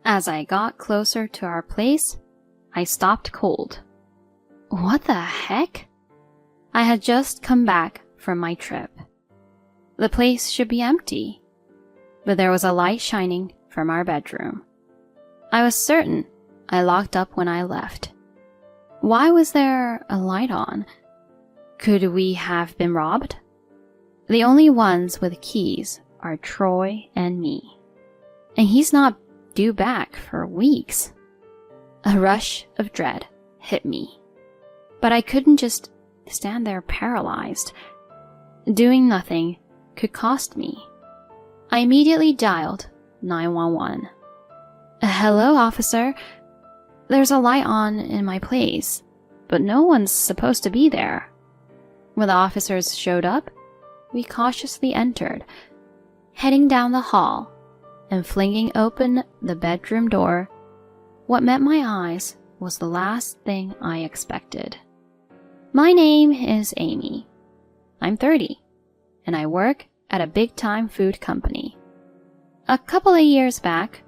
As I got closer to our place, I stopped cold. What the heck? I had just come back from my trip. The place should be empty, but there was a light shining from our bedroom. I was certain I locked up when I left. Why was there a light on? Could we have been robbed? The only ones with keys are Troy and me, and he's not due back for weeks. A rush of dread hit me, but I couldn't just stand there paralyzed. Doing nothing could cost me. I immediately dialed 911. Hello, officer. There's a light on in my place, but no one's supposed to be there. When the officers showed up, we cautiously entered, heading down the hall and flinging open the bedroom door. What met my eyes was the last thing I expected. My name is Amy. I'm 30, and I work at a big-time food company. A couple of years back,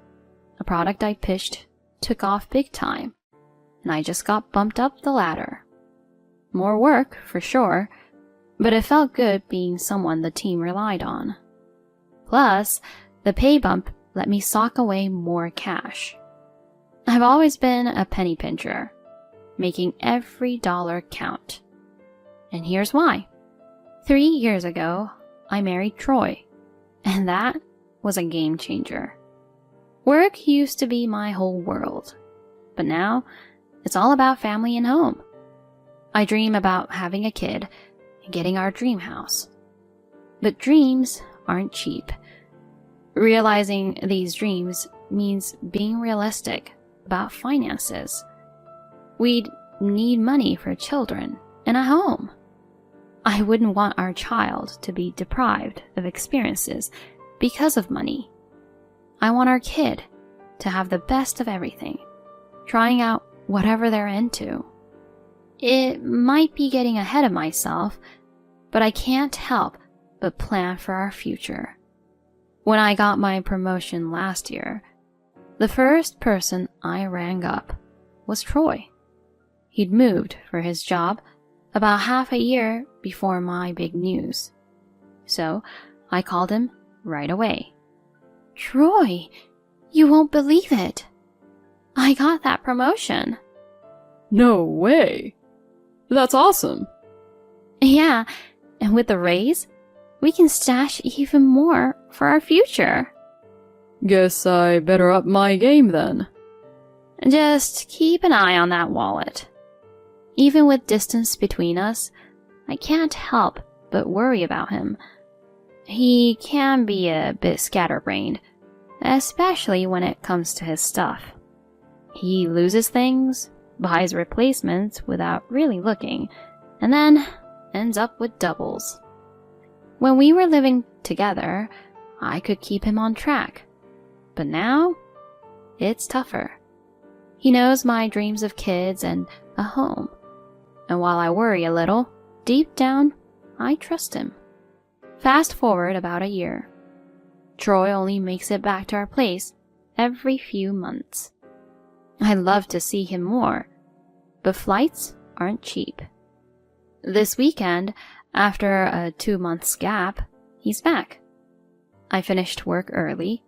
a product I pitched took off big time, and I just got bumped up the ladder. More work, for sure, but it felt good being someone the team relied on. Plus, the pay bump let me sock away more cash. I've always been a penny pincher, making every dollar count. And here's why. 3 years ago, I married Troy, and that was a game changer. Work used to be my whole world, but now it's all about family and home. I dream about having a kid and getting our dream house. But dreams aren't cheap. Realizing these dreams means being realistic about finances. We'd need money for children and a home. I wouldn't want our child to be deprived of experiences because of money. I want our kid to have the best of everything, trying out whatever they're into. It might be getting ahead of myself, but I can't help but plan for our future. When I got my promotion last year, the first person I rang up was Troy. He'd moved for his job about half a year before my big news. So I called him right away. Troy, you won't believe it. I got that promotion. No way. That's awesome. Yeah, and with the raise, we can stash even more for our future. Guess I better up my game then. Just keep an eye on that wallet. Even with distance between us, I can't help but worry about him. He can be a bit scatterbrained, especially when it comes to his stuff. He loses things, buys replacements without really looking, and then ends up with doubles. When we were living together, I could keep him on track. But now, it's tougher. He knows my dreams of kids and a home. And while I worry a little, deep down, I trust him. Fast forward about a year. Troy only makes it back to our place every few months. I'd love to see him more, but flights aren't cheap. This weekend, after a 2-month gap, he's back. I finished work early,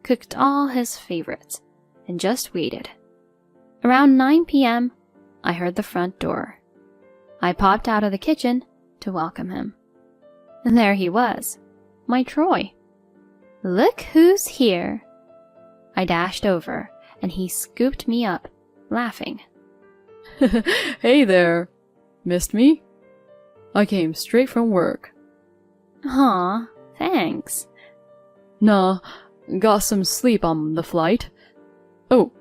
cooked all his favorites, and just waited. Around 9 p.m., I heard the front door. I popped out of the kitchen to welcome him. And there he was, my Troy. Look who's here. I dashed over, and he scooped me up, laughing. Hey there. Missed me? I came straight from work. Aw, thanks. Nah, got some sleep on the flight. Oh,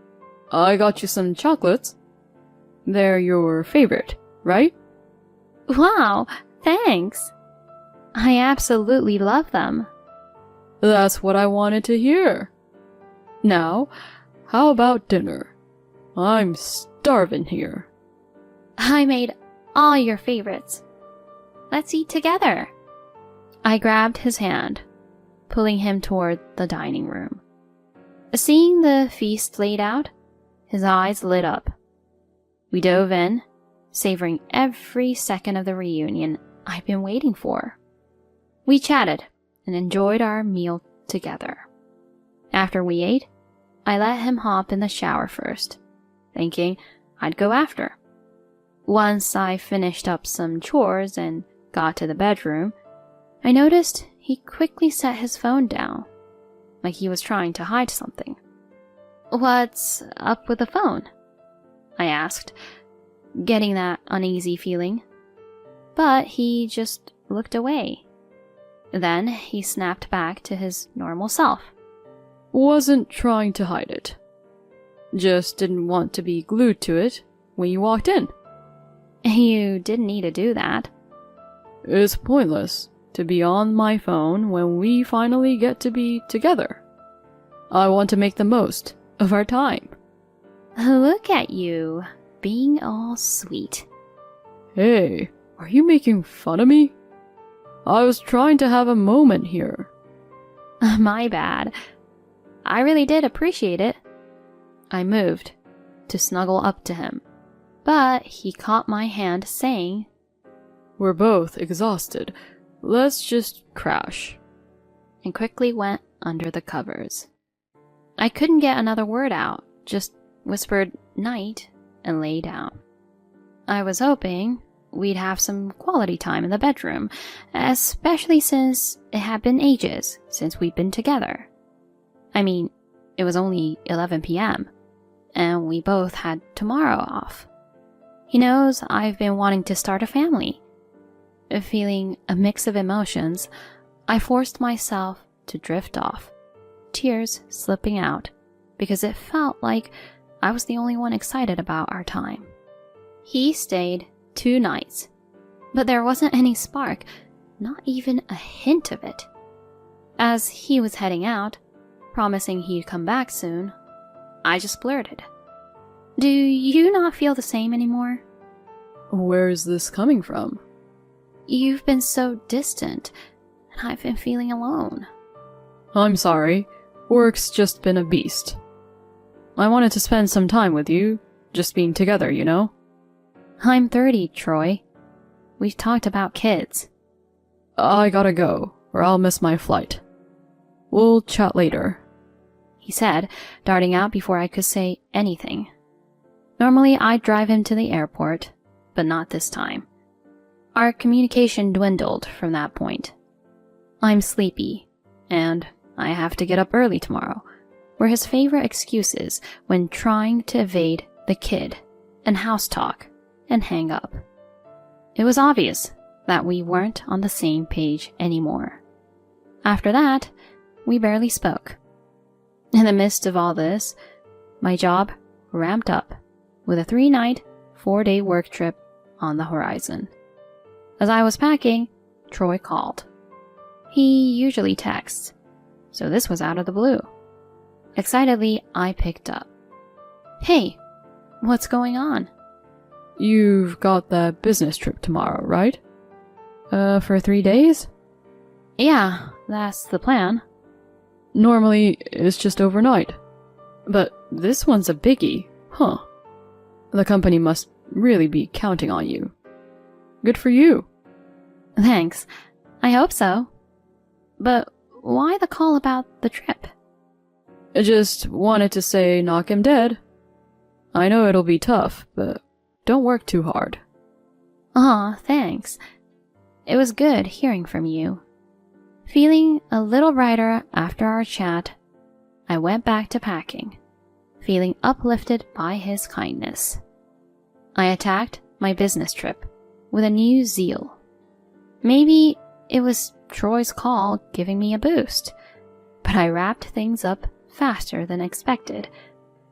I got you some chocolates. They're your favorite, right? Wow, thanks. I absolutely love them. That's what I wanted to hear. Now, how about dinner? I'm starving here. I made all your favorites. Let's eat together. I grabbed his hand, pulling him toward the dining room. Seeing the feast laid out, his eyes lit up. We dove in, savoring every second of the reunion I've been waiting for. We chatted and enjoyed our meal together. After we ate, I let him hop in the shower first, thinking I'd go after. Once I finished up some chores and got to the bedroom, I noticed he quickly set his phone down, like he was trying to hide something. "What's up with the phone?" I asked, getting that uneasy feeling. But he just looked away. Then he snapped back to his normal self. Wasn't trying to hide it. Just didn't want to be glued to it when you walked in. You didn't need to do that. It's pointless to be on my phone when we finally get to be together. I want to make the most of our time. Look at you, being all sweet. Hey, are you making fun of me? I was trying to have a moment here. My bad. I really did appreciate it. I moved to snuggle up to him, but he caught my hand saying, We're both exhausted. Let's just crash. And quickly went under the covers. I couldn't get another word out, just whispered night and lay down. I was hoping we'd have some quality time in the bedroom, especially since it had been ages since we'd been together. I mean, it was only 11 p.m., and we both had tomorrow off. He knows I've been wanting to start a family. Feeling a mix of emotions, I forced myself to drift off, tears slipping out, because it felt like I was the only one excited about our time. He stayed 2 nights, but there wasn't any spark, not even a hint of it. As he was heading out, promising he'd come back soon, I just blurted, "Do you not feel the same anymore?" Where is this coming from? You've been so distant, and I've been feeling alone. I'm sorry. Work's just been a beast. I wanted to spend some time with you, just being together, you know? I'm 30, Troy. We've talked about kids. I gotta go, or I'll miss my flight. We'll chat later, he said, darting out before I could say anything. Normally, I'd drive him to the airport, but not this time. Our communication dwindled from that point. I'm sleepy, and I have to get up early tomorrow, were his favorite excuses when trying to evade the kid and house talk and hang up. It was obvious that we weren't on the same page anymore. After that, we barely spoke. In the midst of all this, my job ramped up with a 3-night, 4-day work trip on the horizon. As I was packing, Troy called. He usually texts, so this was out of the blue. Excitedly, I picked up. Hey, what's going on? You've got that business trip tomorrow, right? For 3 days? Yeah, that's the plan. Normally, it's just overnight. But this one's a biggie, huh? The company must really be counting on you. Good for you. Thanks. I hope so. But why the call about the trip? I just wanted to say knock him dead. I know it'll be tough, but don't work too hard. Aw, thanks. It was good hearing from you. Feeling a little brighter after our chat, I went back to packing, feeling uplifted by his kindness. I attacked my business trip with a new zeal. Maybe it was Troy's call giving me a boost, but I wrapped things up faster than expected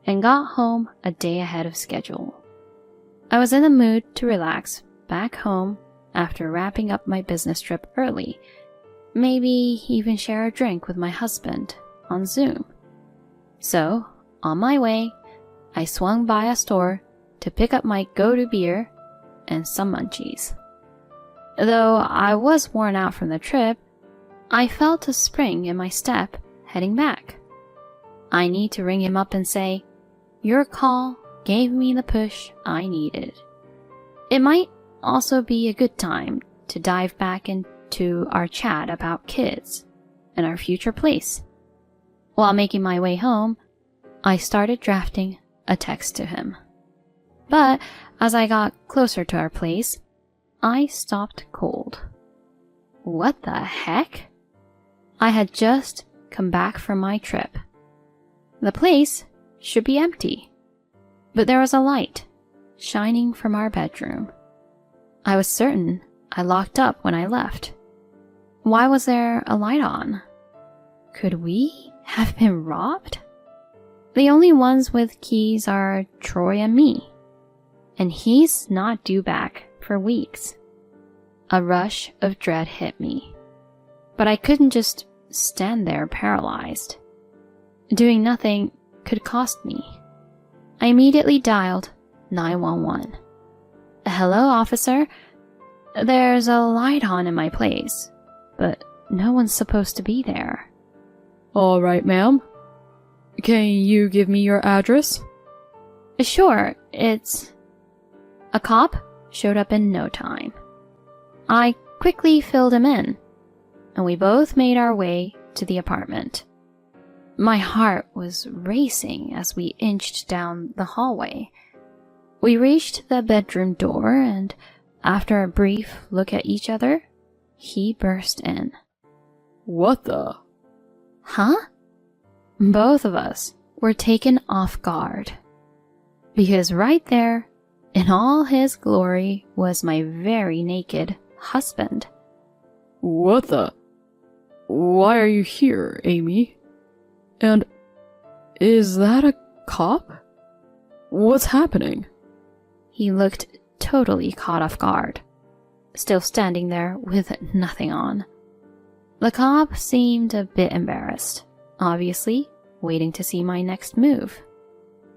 and got home a day ahead of schedule. I was in the mood to relax back home after wrapping up my business trip early, maybe even share a drink with my husband on Zoom. So, on my way, I swung by a store to pick up my go-to beer and some munchies. Though I was worn out from the trip, I felt a spring in my step heading back. I need to ring him up and say, "Your call gave me the push I needed." It might also be a good time to dive back into our chat about kids and our future place. While making my way home, I started drafting a text to him. But as I got closer to our place, I stopped cold. What the heck? I had just come back from my trip. The place should be empty, but there was a light shining from our bedroom. I was certain I locked up when I left. Why was there a light on? Could we have been robbed? The only ones with keys are Troy and me, and he's not due back for weeks. A rush of dread hit me, but I couldn't just stand there paralyzed. Doing nothing could cost me. I immediately dialed 911. "Hello, officer. There's a light on in my place, but no one's supposed to be there." All right, ma'am. Can you give me your address? "Sure, it's..." A cop showed up in no time. I quickly filled him in, and we both made our way to the apartment. My heart was racing as we inched down the hallway. We reached the bedroom door, and after a brief look at each other, he burst in. What the? Huh? Both of us were taken off guard, because right there, in all his glory, was my very naked husband. What the? Why are you here, Amy? And is that a cop? What's happening? He looked totally caught off guard, still standing there with nothing on. The cop seemed a bit embarrassed, obviously waiting to see my next move.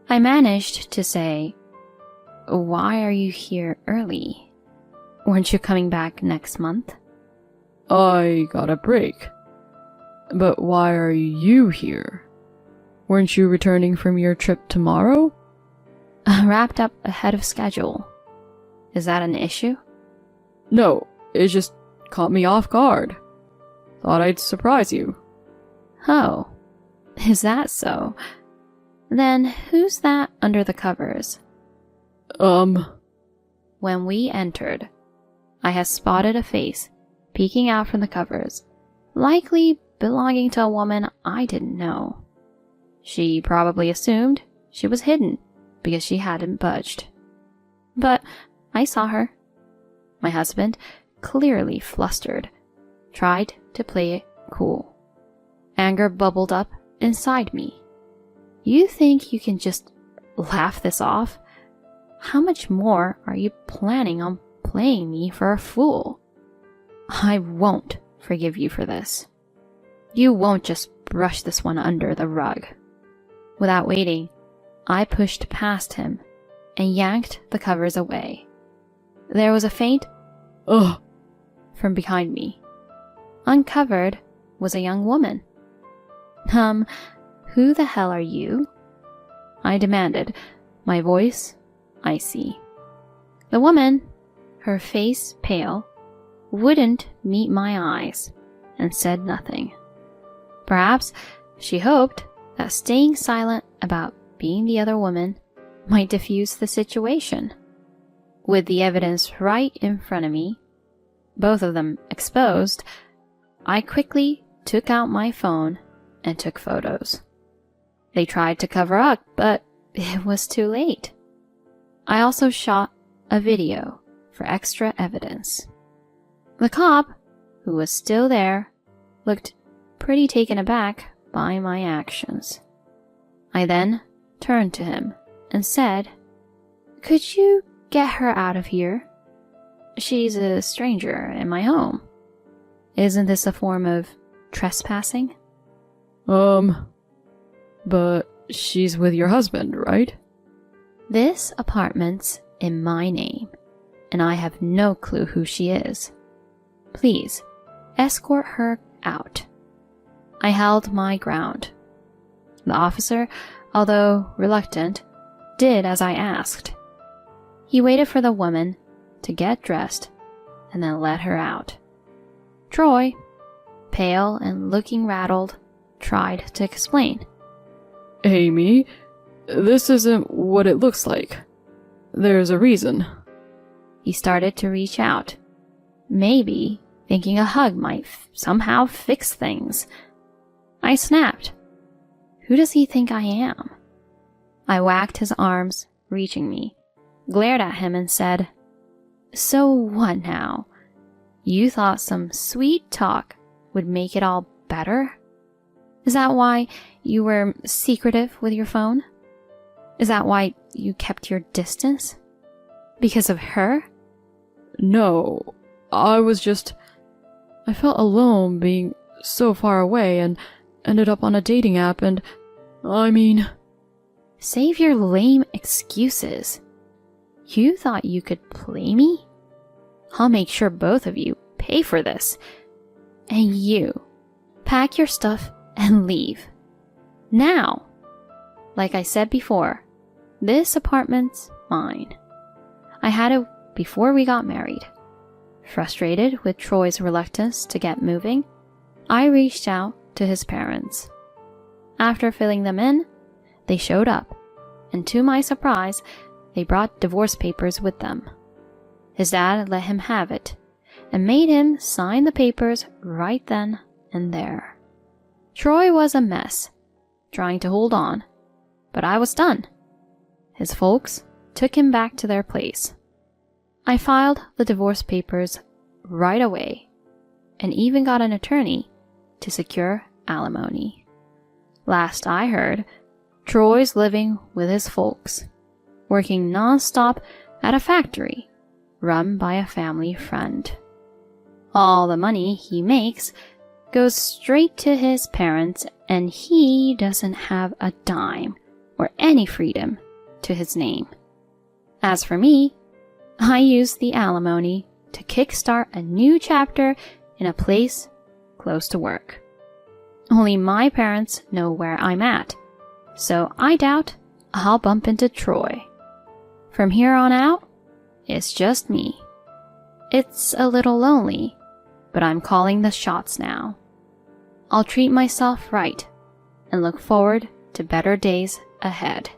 I managed to say, "Why are you here early? Weren't you coming back next month?" I got a break. But why are you here? Weren't you returning from your trip tomorrow? Wrapped up ahead of schedule. Is that an issue? No, it just caught me off guard. Thought I'd surprise you. Oh, is that so? Then who's that under the covers? When we entered, I had spotted a face peeking out from the covers, likely belonging to a woman I didn't know. She probably assumed she was hidden because she hadn't budged. But I saw her. My husband, clearly flustered, tried to play it cool. Anger bubbled up inside me. You think you can just laugh this off? How much more are you planning on playing me for a fool? I won't forgive you for this. You won't just brush this one under the rug. Without waiting, I pushed past him and yanked the covers away. There was a faint ugh from behind me. Uncovered was a young woman. Who the hell are you? I demanded, my voice icy. The woman, her face pale, wouldn't meet my eyes and said nothing. Perhaps she hoped that staying silent about being the other woman might diffuse the situation. With the evidence right in front of me, both of them exposed, I quickly took out my phone and took photos. They tried to cover up, but it was too late. I also shot a video for extra evidence. The cop, who was still there, looked pretty taken aback by my actions. I then turned to him and said, "Could you get her out of here? She's a stranger in my home. Isn't this a form of trespassing?" But she's with your husband, right? This apartment's in my name, and I have no clue who she is. Please, escort her out. I held my ground. The officer, although reluctant, did as I asked. He waited for the woman to get dressed and then let her out. Troy, pale and looking rattled, tried to explain. Amy, this isn't what it looks like. There's a reason. He started to reach out, maybe thinking a hug might somehow fix things. I snapped. Who does he think I am? I whacked his arms, reaching me, glared at him and said, So what now? You thought some sweet talk would make it all better? Is that why you were secretive with your phone? Is that why you kept your distance? Because of her? No, I felt alone being so far away and ended up on a dating app and, Save your lame excuses. You thought you could play me? I'll make sure both of you pay for this. And you, pack your stuff and leave. Now. Like I said before, this apartment's mine. I had it before we got married. Frustrated with Troy's reluctance to get moving, I reached out to his parents. After filling them in, they showed up, and to my surprise, they brought divorce papers with them. His dad let him have it, and made him sign the papers right then and there. Troy was a mess, trying to hold on, but I was done. His folks took him back to their place. I filed the divorce papers right away, and even got an attorney to secure alimony. Last I heard, Troy's living with his folks, working non-stop at a factory run by a family friend. All the money he makes goes straight to his parents, and he doesn't have a dime or any freedom to his name. As for me, I use the alimony to kickstart a new chapter in a place close to work. Only my parents know where I'm at, so I doubt I'll bump into Troy. From here on out, it's just me. It's a little lonely, but I'm calling the shots now. I'll treat myself right and look forward to better days ahead.